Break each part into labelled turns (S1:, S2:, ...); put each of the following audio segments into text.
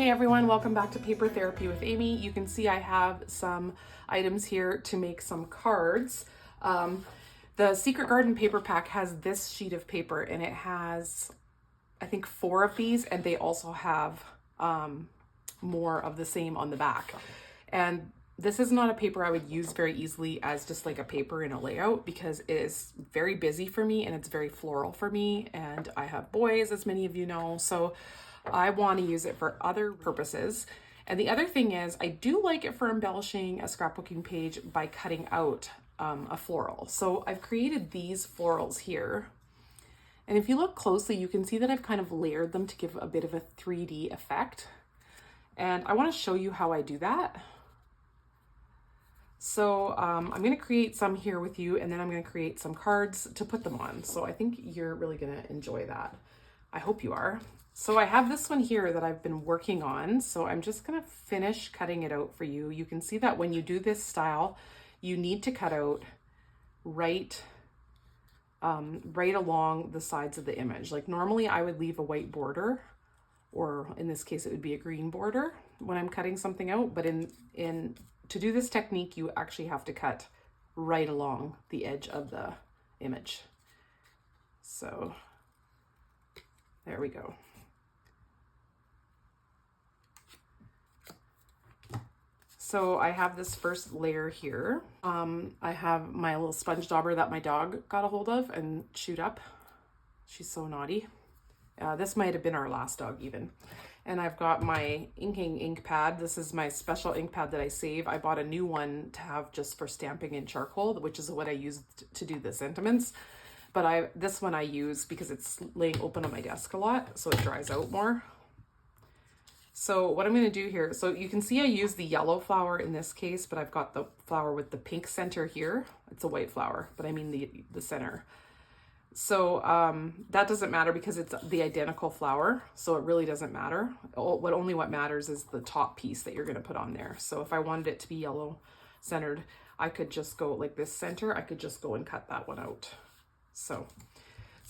S1: Hey everyone, welcome back to Paper Therapy with Amy. You can see I have some items here to make some cards. The Secret Garden paper pack has this sheet of paper and it has, I think, 4 of these, and they also have more of the same on the back. And this is not a paper I would use very easily as just like a paper in a layout because it is very busy for me and it's very floral for me, and I have boys, as many of you know, so I want to use it for other purposes. And the other thing is I do like it for embellishing a scrapbooking page by cutting out a floral. So I've created these florals here. And if you look closely, you can see that I've kind of layered them to give a bit of a 3D effect. And I want to show you how I do that. So I'm going to create some here with you, and then I'm going to create some cards to put them on. So I think you're really going to enjoy that. I hope you are. So I have this one here that I've been working on. So I'm just going to finish cutting it out for you. You can see that when you do this style, you need to cut out right along the sides of the image. Like normally I would leave a white border, or in this case it would be a green border when I'm cutting something out, but to do this technique you actually have to cut right along the edge of the image. So there we go. So I have this first layer here. I have my little sponge dauber that my dog got a hold of and chewed up. She's so naughty. This might have been our last dog even. And I've got my inking ink pad. This is my special ink pad that I save. I bought a new one to have just for stamping in charcoal, which is what I used to do the sentiments. But this one I use because it's laying open on my desk a lot, so it dries out more. So what I'm going to do here, so you can see I use the yellow flower in this case, but I've got the flower with the pink center here. It's a white flower, but I mean the center. So that doesn't matter because it's the identical flower, so it really doesn't matter. What matters is the top piece that you're going to put on there. So if I wanted it to be yellow centered, I could just go like this center, I could just go and cut that one out. So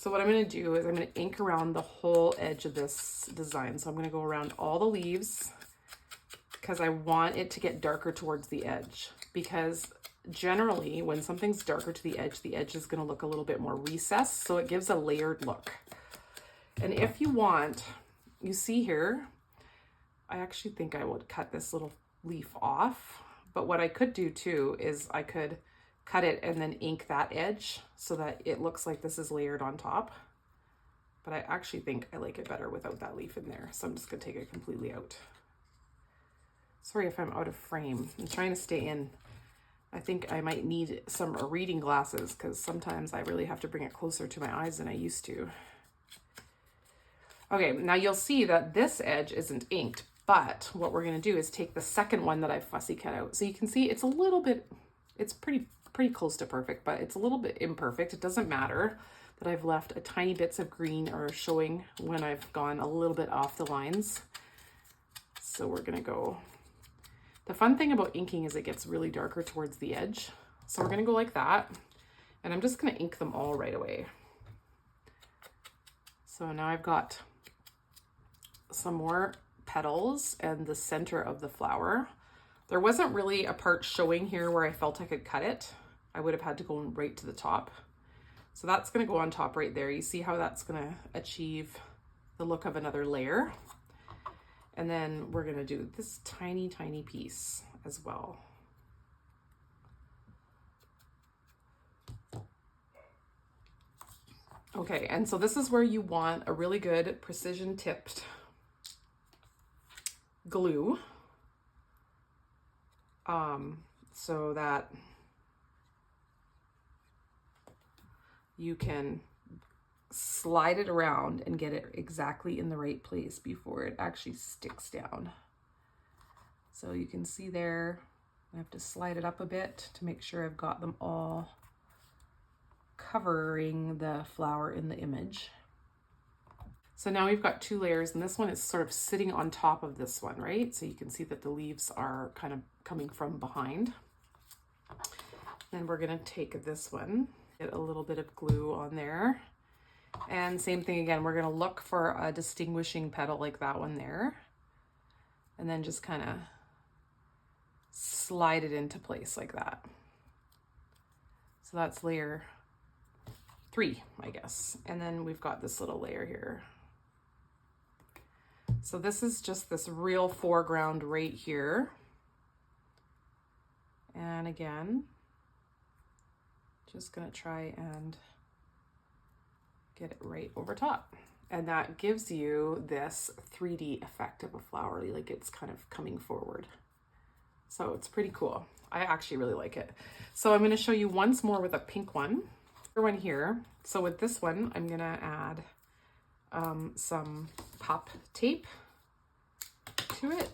S1: what I'm going to do is I'm going to ink around the whole edge of this design. So I'm going to go around all the leaves because I want it to get darker towards the edge, because generally when something's darker to the edge is going to look a little bit more recessed, so it gives a layered look. And if you want, you see here, I actually think I would cut this little leaf off, but what I could do too is I could cut it and then ink that edge so that it looks like this is layered on top. But I actually think I like it better without that leaf in there. So I'm just gonna take it completely out. Sorry if I'm out of frame. I'm trying to stay in. I think I might need some reading glasses because sometimes I really have to bring it closer to my eyes than I used to. Okay, now you'll see that this edge isn't inked, but what we're gonna do is take the second one that I fussy cut out. So you can see it's a little bit, it's pretty close to perfect, but it's a little bit imperfect. It doesn't matter that I've left a tiny bits of green are showing when I've gone a little bit off the lines. So we're gonna go, the fun thing about inking is it gets really darker towards the edge. So we're gonna go like that, and I'm just gonna ink them all right away. So now I've got some more petals and the center of the flower. There wasn't really a part showing here where I felt I could cut it. I would have had to go right to the top. So that's going to go on top right there. You see how that's going to achieve the look of another layer. And then we're going to do this tiny, tiny piece as well. Okay, and so this is where you want a really good precision tipped glue. So that you can slide it around and get it exactly in the right place before it actually sticks down. So you can see there, I have to slide it up a bit to make sure I've got them all covering the flower in the image. So now we've got 2 layers, and this one is sort of sitting on top of this one, right? So you can see that the leaves are kind of coming from behind. Then we're gonna take this one, get a little bit of glue on there. And same thing again, we're gonna look for a distinguishing petal like that one there. and then just kind of slide it into place like that. So that's layer 3, I guess. And then we've got this little layer here. So this is just this real foreground right here. And again, just gonna try and get it right over top. And that gives you this 3D effect of a flower, like it's kind of coming forward. So it's pretty cool. I actually really like it. So I'm gonna show you once more with a pink one. One here. So with this one, I'm gonna add some pop tape to it.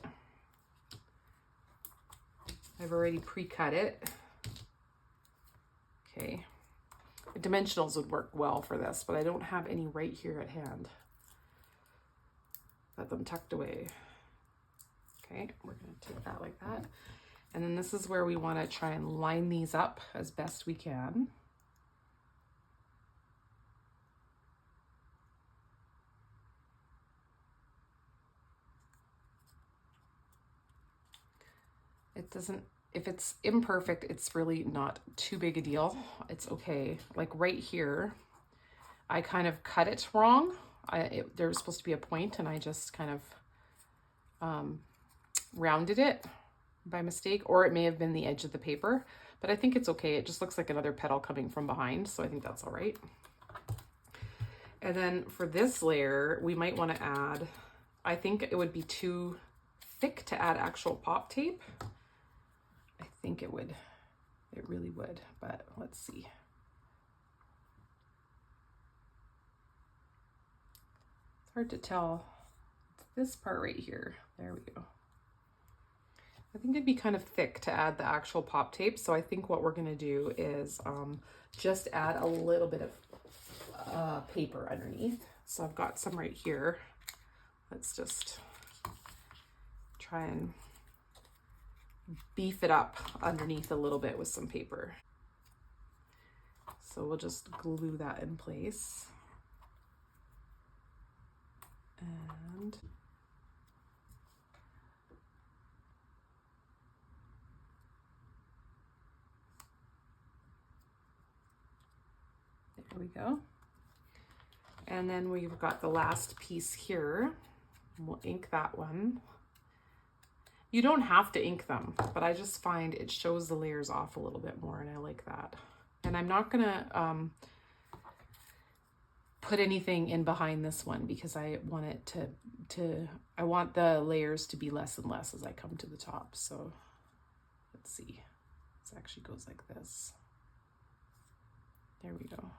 S1: I've already pre-cut it. Okay. The dimensionals would work well for this, but I don't have any right here at hand. Got them tucked away. Okay, we're gonna take that like that. And then this is where we wanna try and line these up as best we can. It doesn't, if it's imperfect, it's really not too big a deal. It's okay. Like right here, I kind of cut it wrong. There was supposed to be a point and I just kind of rounded it by mistake, or it may have been the edge of the paper, but I think it's okay. It just looks like another petal coming from behind, so I think that's all right. And then for this layer, we might want to add, I think it would be too thick to add actual pop tape. I think it would, it really would, but let's see. It's hard to tell. It's this part right here. There we go. I think it'd be kind of thick to add the actual pop tape. So I think what we're gonna do is just add a little bit of paper underneath. So I've got some right here. Let's just try and beef it up underneath a little bit with some paper. So we'll just glue that in place. And there we go. And then we've got the last piece here. We'll ink that one. You don't have to ink them, but I just find it shows the layers off a little bit more, and I like that. And I'm not gonna put anything in behind this one because I want it I want the layers to be less and less as I come to the top. So let's see, this actually goes like this. There we go.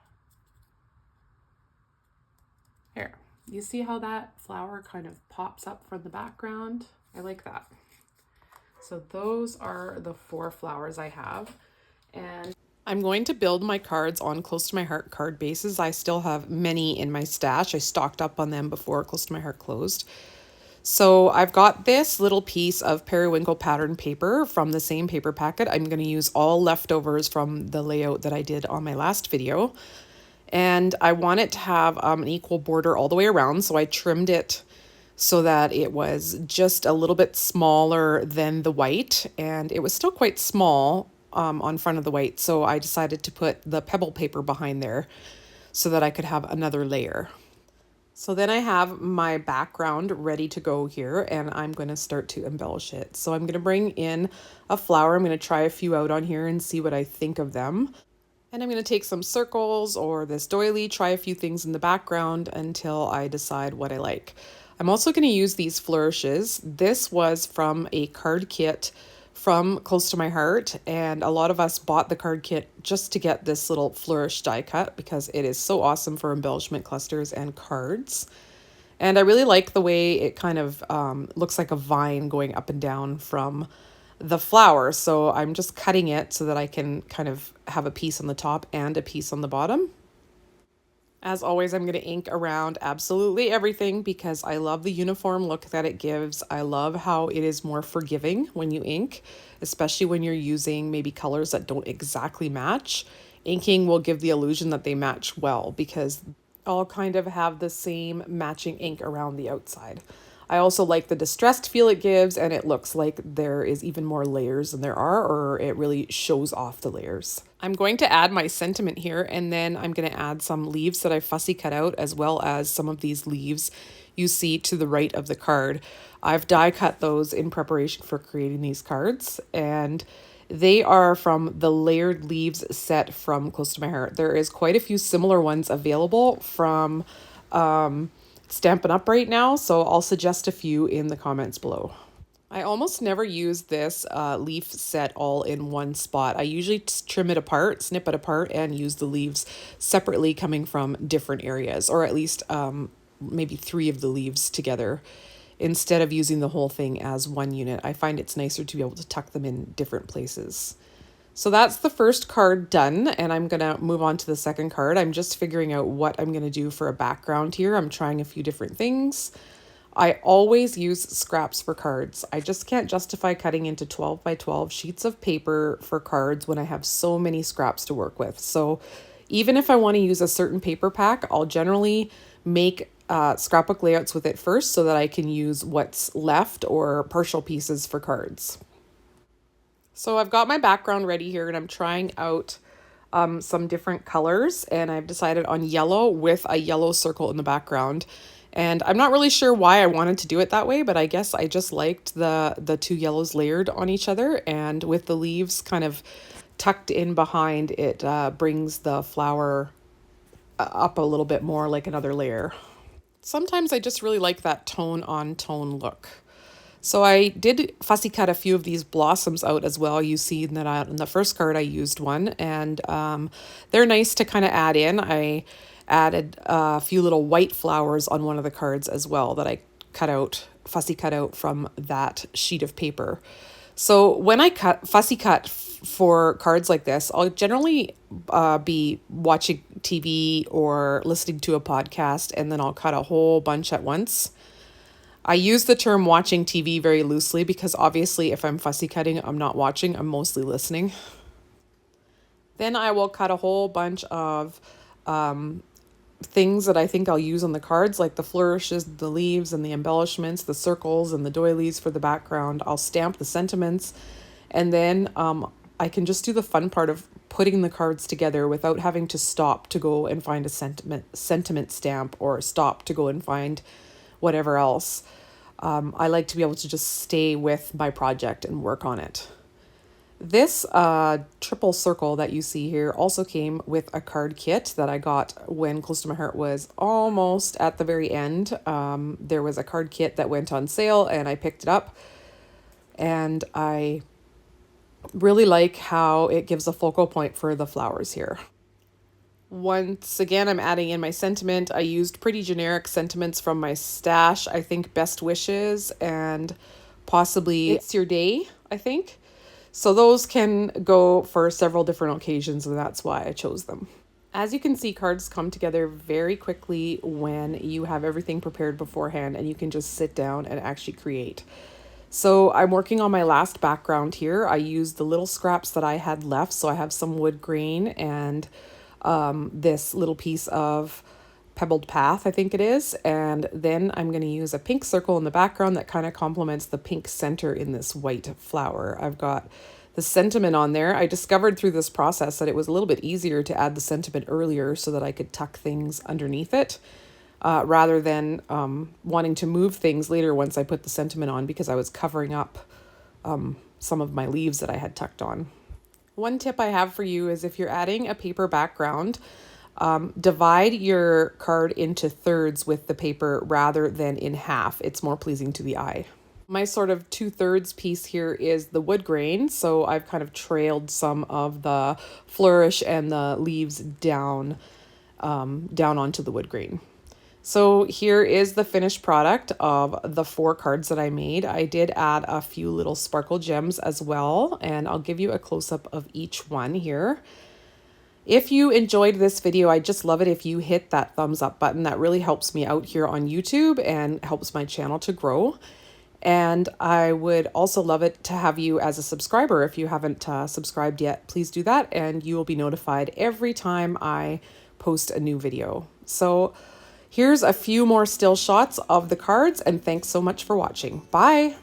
S1: Here, you see how that flower kind of pops up from the background? I like that. So those are the 4 flowers I have. And I'm going to build my cards on Close to My Heart card bases. I still have many in my stash. I stocked up on them before Close to My Heart closed. So I've got this little piece of periwinkle pattern paper from the same paper packet. I'm going to use all leftovers from the layout that I did on my last video. And I want it to have an equal border all the way around. So I trimmed it so that it was just a little bit smaller than the white, and it was still quite small on front of the white. So I decided to put the pebble paper behind there so that I could have another layer. So then I have my background ready to go here, and I'm going to start to embellish it. So I'm going to bring in a flower. I'm going to try a few out on here and see what I think of them. And I'm going to take some circles or this doily, try a few things in the background until I decide what I like. I'm also going to use these flourishes. This was from a card kit from Close to My Heart, and a lot of us bought the card kit just to get this little flourish die cut because it is so awesome for embellishment clusters and cards. And I really like the way it kind of looks like a vine going up and down from the flower. So I'm just cutting it so that I can kind of have a piece on the top and a piece on the bottom. As always, I'm going to ink around absolutely everything because I love the uniform look that it gives. I love how it is more forgiving when you ink, especially when you're using maybe colors that don't exactly match. Inking will give the illusion that they match well because all kind of have the same matching ink around the outside. I also like the distressed feel it gives, and it looks like there is even more layers than there are, or it really shows off the layers. I'm going to add my sentiment here, and then I'm going to add some leaves that I fussy cut out, as well as some of these leaves you see to the right of the card. I've die cut those in preparation for creating these cards, and they are from the layered leaves set from Close to My Heart. There is quite a few similar ones available from Stampin' Up! Right now, so I'll suggest a few in the comments below. I almost never use this leaf set all in one spot. I usually trim it apart, snip it apart, and use the leaves separately coming from different areas, or at least maybe 3 of the leaves together, instead of using the whole thing as one unit. I find it's nicer to be able to tuck them in different places. So that's the first card done, and I'm going to move on to the second card. I'm just figuring out what I'm going to do for a background here. I'm trying a few different things. I always use scraps for cards. I just can't justify cutting into 12 by 12 sheets of paper for cards when I have so many scraps to work with. So even if I want to use a certain paper pack, I'll generally make scrapbook layouts with it first so that I can use what's left or partial pieces for cards. So I've got my background ready here, and I'm trying out some different colors, and I've decided on yellow with a yellow circle in the background. And I'm not really sure why I wanted to do it that way, but I guess I just liked the 2 yellows layered on each other, and with the leaves kind of tucked in behind, it brings the flower up a little bit more, like another layer. Sometimes I just really like that tone on tone look. So I did fussy cut a few of these blossoms out as well. You see that in the first card I used one, and they're nice to kind of add in. I added a few little white flowers on one of the cards as well that I fussy cut out from that sheet of paper. So when I fussy cut for cards like this, I'll generally be watching TV or listening to a podcast, and then I'll cut a whole bunch at once. I use the term watching TV very loosely because obviously if I'm fussy cutting, I'm not watching, I'm mostly listening. Then I will cut a whole bunch of things that I think I'll use on the cards, like the flourishes, the leaves and the embellishments, the circles and the doilies for the background. I'll stamp the sentiments, and then I can just do the fun part of putting the cards together without having to stop to go and find a sentiment stamp or stop to go and find whatever else. I like to be able to just stay with my project and work on it. This triple circle that you see here also came with a card kit that I got when Close to My Heart was almost at the very end. There was a card kit that went on sale, and I picked it up, and I really like how it gives a focal point for the flowers here. Once again, I'm adding in my sentiment. I used pretty generic sentiments from my stash. I think Best Wishes and possibly It's Your Day, I think. So those can go for several different occasions, and that's why I chose them. As you can see, cards come together very quickly when you have everything prepared beforehand and you can just sit down and actually create. So I'm working on my last background here. I used the little scraps that I had left. So I have some wood grain and this little piece of Pebbled Path, I think it is. And then I'm going to use a pink circle in the background that kind of complements the pink center in this white flower. I've got the sentiment on there. I discovered through this process that it was a little bit easier to add the sentiment earlier so that I could tuck things underneath it rather than wanting to move things later once I put the sentiment on, because I was covering up some of my leaves that I had tucked on. One tip I have for you is if you're adding a paper background, divide your card into thirds with the paper rather than in half. It's more pleasing to the eye. My sort of 2/3 piece here is the wood grain, so I've kind of trailed some of the flourish and the leaves down onto the wood grain. So here is the finished product of the 4 cards that I made. I did add a few little sparkle gems as well, and I'll give you a close-up of each one here. If you enjoyed this video, I'd just love it if you hit that thumbs up button. That really helps me out here on YouTube and helps my channel to grow. And I would also love it to have you as a subscriber. If you haven't subscribed yet, please do that, and you will be notified every time I post a new video. So Here's a few more still shots of the cards, and thanks so much for watching. Bye!